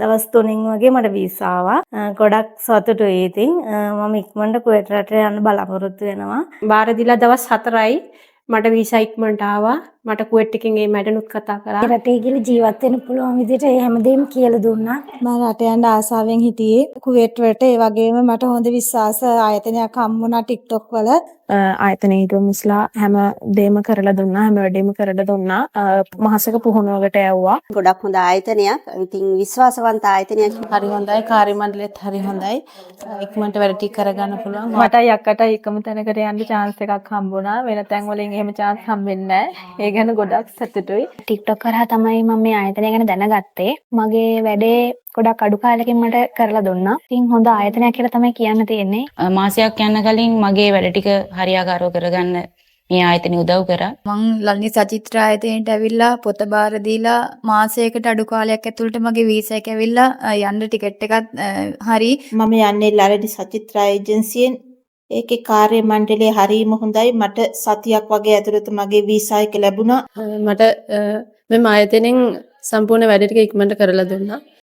දවස් 3කින් වගේ මට වීසා ආවා. ගොඩක් සතුටුයි ඉතින්. මම ඉක්මනට කුවේට් රටට යන්න බලාපොරොත්තු වෙනවා. බාර දීලා දවස් 4යි මට වීසා ඉක්මනට ආවා. මට කුවේට් එකෙන් ඒ මැඩනුත් කතා කරා. රටේ ගිහලා ජීවත් වෙන්න පුළුවන් විදිහට ඒ හැමදේම කියලා දුන්නා. මම රට යන්න ආසාවෙන් හිටියේ කුවේට් වලට. ඒ වගේම මට හොඳ විශ්වාස ආයතනයක් හම්බුණා TikTok වල. ආයතනයේ හිටවමුස්ලා හැම දෙයක්ම කරලා දුන්නා. හැම වැඩේම කරලා දුන්නා. මාසක පුහුණුවකට යවුවා. ගොඩක් හොඳ ආයතනයක්. ඉතින් විශ්වාසවන්ත ආයතනයක්. හරි හොඳයි. කාර්ය මණ්ඩලෙත් හරි හොඳයි. ඉක්මනට වැඩ ටික කරගන්න පුළුවන්. මටයි අක්කටයි එකම තැනකට යන්න chance එකක් හම්බුණා. වෙන තැන් වලින් එහෙම chance හම්බෙන්නේ නැහැ. ඒ ගැන ගොඩක් සතුටුයි. TikTok කරා තමයි මම මේ ආයතනය ගැන දැනගත්තේ. මගේ වැඩේ ගොඩක් අඩු කාලෙකින් මට කරලා දුන්නා. ඉතින් හොඳ ආයතනයක් කියලා තමයි කියන්න තියෙන්නේ. මාසයක් යන කලින් මගේ වැඩ ටික හරියාකාරව කරගන්න මේ ආයතනෙ උදව් කරා. මං ලල්නි සචිත්‍ර ආයතනයට ඇවිල්ලා පොත බාර දීලා මාසයකට අඩු කාලයක් ඇතුළත මගේ වීසා එක ඇවිල්ලා යන්න ටිකට් එකත් හරි. මම යන්නේ ලලඩි සචිත්‍ර ඒජන්සියෙන්. ඒකේ කාර්ය මණ්ඩලය හරීම හොඳයි. මට සතියක් වගේ ඇතුළත මගේ වීසා එක ලැබුණා. මට මෙම ආයතනෙන් සම්පූර්ණ වැඩ ටික ඉක්මනට කරලා දුන්නා.